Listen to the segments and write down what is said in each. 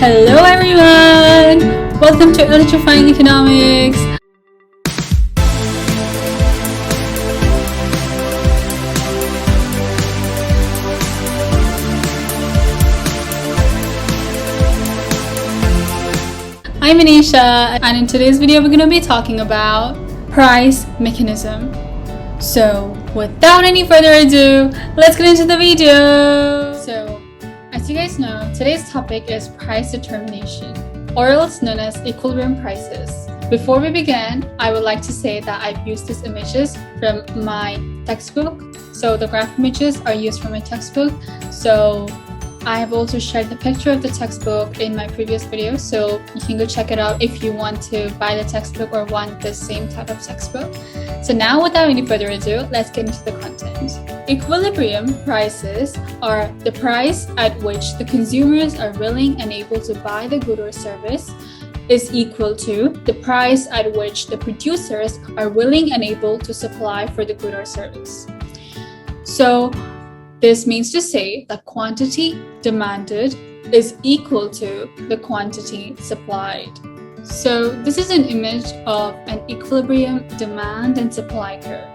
Hello everyone! Welcome to Electrifying Economics! I'm Anisha, and in today's video we're going to be talking about price mechanism. So without any further ado, let's get into the video! So as you guys know, today's topic is price determination, or else known as equilibrium prices. Before we begin, I would like to say that I've used these images from my textbook. So the graph images are used from my textbook. So I have also shared the picture of the textbook in my previous video, so you can go check it out if you want to buy the textbook or want the same type of textbook. So now, without any further ado, let's get into the content. Equilibrium prices are the price at which the consumers are willing and able to buy the good or service is equal to the price at which the producers are willing and able to supply for the good or service. So this means to say that quantity demanded is equal to the quantity supplied. So this is an image of an equilibrium demand and supply curve.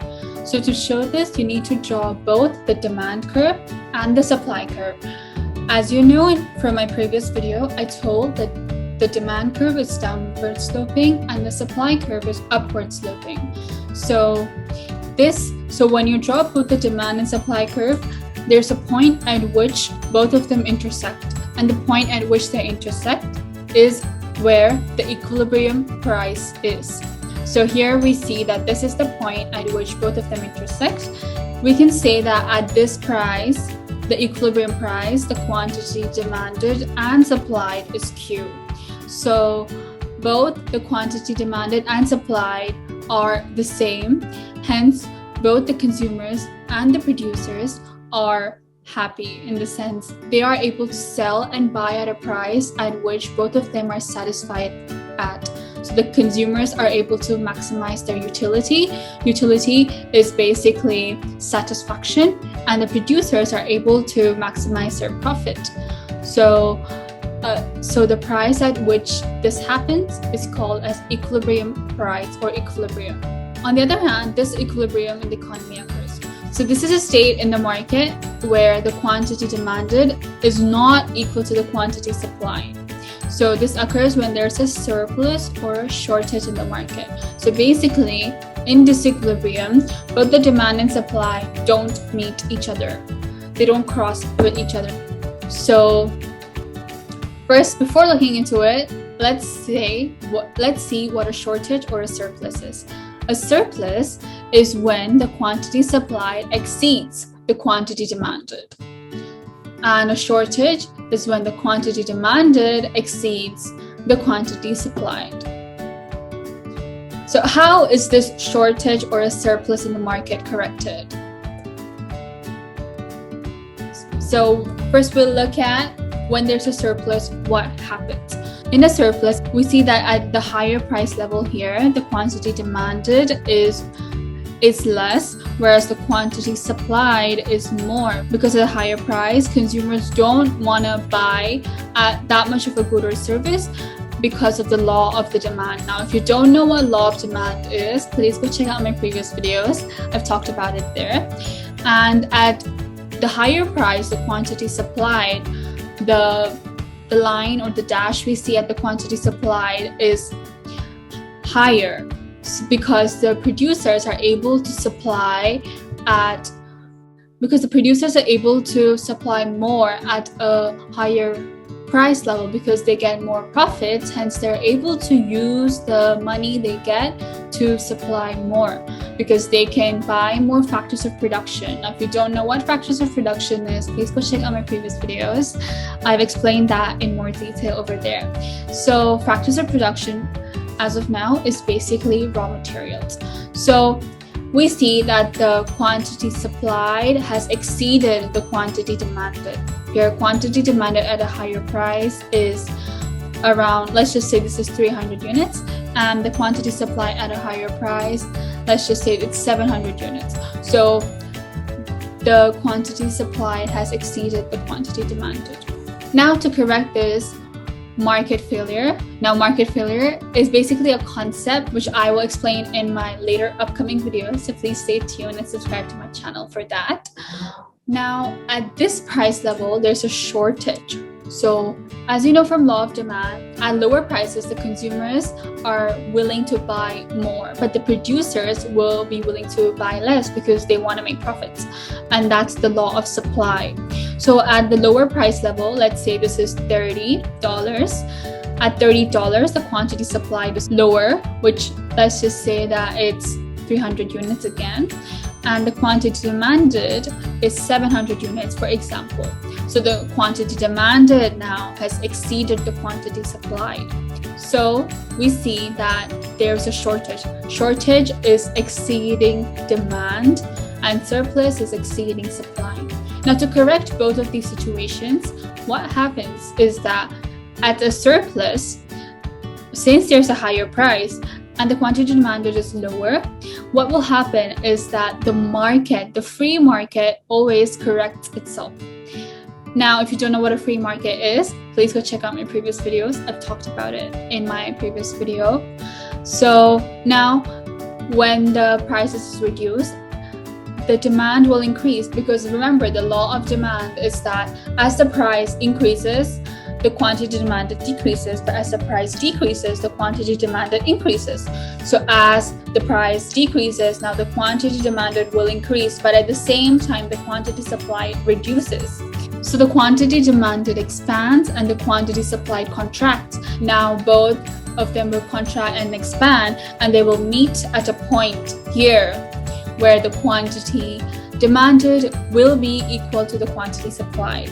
So to show this, you need to draw both the demand curve and the supply curve. As you know from my previous video, I told that the demand curve is downward sloping and the supply curve is upward sloping. So when you draw both the demand and supply curve, there's a point at which both of them intersect, and the point at which they intersect is where the equilibrium price is. So here we see that this is the point at which both of them intersect. We can say that at this price, the equilibrium price, the quantity demanded and supplied is Q. So both the quantity demanded and supplied are the same, hence both the consumers and the producers are happy in the sense they are able to sell and buy at a price at which both of them are satisfied at. So the consumers are able to maximize their utility. Utility is basically satisfaction, and the producers are able to maximize their profit. So the price at which this happens is called as equilibrium price or equilibrium. On the other hand, this equilibrium in the economy occurs. So this is a state in the market where the quantity demanded is not equal to the quantity supplied. So this occurs when there's a surplus or a shortage in the market. So basically, in this equilibrium, both the demand and supply don't meet each other. They don't cross with each other. So first, before looking into it, let's see what a shortage or a surplus is. A surplus is when the quantity supplied exceeds the quantity demanded. And a shortage is when the quantity demanded exceeds the quantity supplied. So how is this shortage or a surplus in the market corrected? So first we'll look at when there's a surplus, what happens. In a surplus, we see that at the higher price level here, the quantity demanded is less, whereas the quantity supplied is more. Because of the higher price, consumers don't want to buy at that much of a good or service because of the law of the demand. Now, if you don't know what law of demand is, please go check out my previous videos. I've talked about it there. And at the higher price, the quantity supplied, the line or the dash we see at the quantity supplied is higher because the producers are able to supply more at a higher price level because they get more profits, hence they're able to use the money they get to supply more because they can buy more factors of production. Now, if you don't know what factors of production is, please go check out my previous videos. I've explained that in more detail over there. So factors of production as of now is basically raw materials. So we see that the quantity supplied has exceeded the quantity demanded. Your quantity demanded at a higher price is around, let's just say this is 300 units, and the quantity supplied at a higher price, let's just say it's 700 units. So the quantity supplied has exceeded the quantity demanded. Now to correct this, market failure. Now, market failure is basically a concept which I will explain in my later upcoming videos, so please stay tuned and subscribe to my channel for that. Now, at this price level, there's a shortage. So, as you know from law of demand, at lower prices, the consumers are willing to buy more, but the producers will be willing to buy less because they want to make profits. And that's the law of supply. So at the lower price level, let's say this is $30. At $30, the quantity supplied is lower, which let's just say that it's 300 units again. And the quantity demanded is 700 units, for example. So the quantity demanded now has exceeded the quantity supplied. So we see that there's a shortage. Shortage is exceeding demand and surplus is exceeding supply. Now, to correct both of these situations, what happens is that at a surplus, since there's a higher price and the quantity demanded is lower, what will happen is that the market, the free market, always corrects itself. Now, if you don't know what a free market is, please go check out my previous videos. I've talked about it in my previous video. So now, when the prices is reduced, the demand will increase, because remember, the law of demand is that as the price increases, the quantity demanded decreases, but as the price decreases, the quantity demanded increases. So as the price decreases, now the quantity demanded will increase, but at the same time, the quantity supplied reduces. So the quantity demanded expands and the quantity supplied contracts. Now both of them will contract and expand, and they will meet at a point here where the quantity demanded will be equal to the quantity supplied.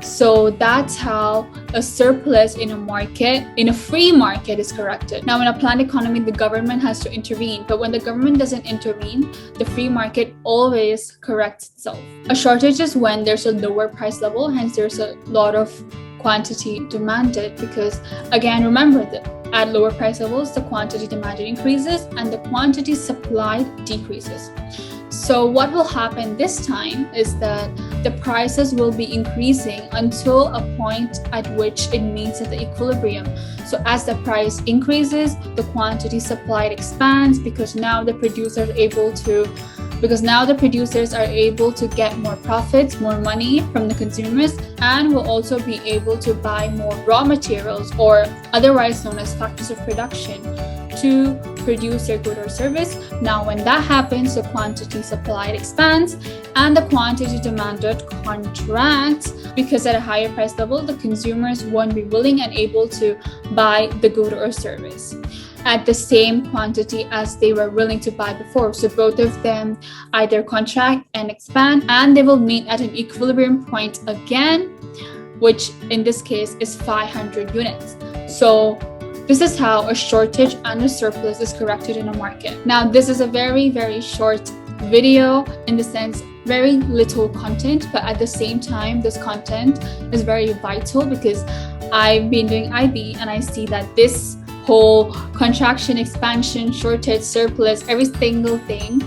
So that's how a surplus in a market, in a free market, is corrected. Now, in a planned economy, the government has to intervene, but when the government doesn't intervene, the free market always corrects itself. A shortage is when there's a lower price level, hence there's a lot of quantity demanded, because again, remember that at lower price levels, the quantity demanded increases and the quantity supplied decreases. So what will happen this time is that the prices will be increasing until a point at which it meets at the equilibrium. So as the price increases, the quantity supplied expands, because now the producers are able to get more profits, more money from the consumers, and will also be able to buy more raw materials, or otherwise known as factors of production, to produce their good or service. Now, when that happens, the quantity supplied expands and the quantity demanded contracts, because at a higher price level, the consumers won't be willing and able to buy the good or service at the same quantity as they were willing to buy before. So both of them either contract and expand, and they will meet at an equilibrium point again, which in this case is 500 units. So this is how a shortage and a surplus is corrected in a market. Now, this is a very, very short video, in the sense very little content, but at the same time, this content is very vital, because I've been doing IB and I see that this whole contraction, expansion, shortage, surplus, every single thing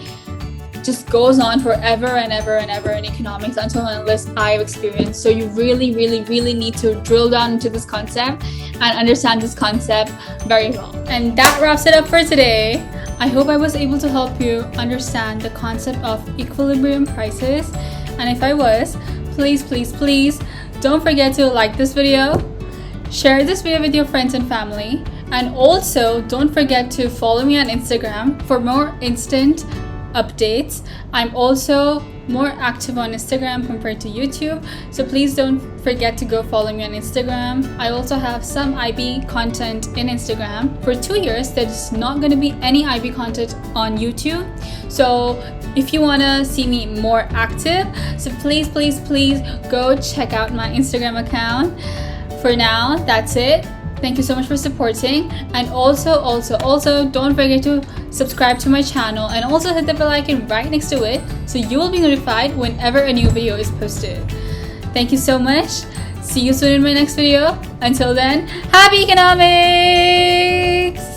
just goes on forever and ever and ever in economics, until and unless I've experienced. So you really, really, really need to drill down into this concept and understand this concept very well. And that wraps it up for today. I hope I was able to help you understand the concept of equilibrium prices. And if I was, please, please, please don't forget to like this video, share this video with your friends and family, and also don't forget to follow me on Instagram for more instant updates. I'm also more active on Instagram compared to YouTube, so please don't forget to go follow me on Instagram. I also have some IB content in Instagram. For 2 years, there's not going to be any IB content on YouTube, so if you want to see me more active, so please, please, please go check out my Instagram account. For now, that's it. Thank you so much for supporting, and also don't forget to subscribe to my channel and also hit the bell icon right next to it, so you will be notified whenever a new video is posted. Thank you so much. See you soon in my next video. Until then, happy economics!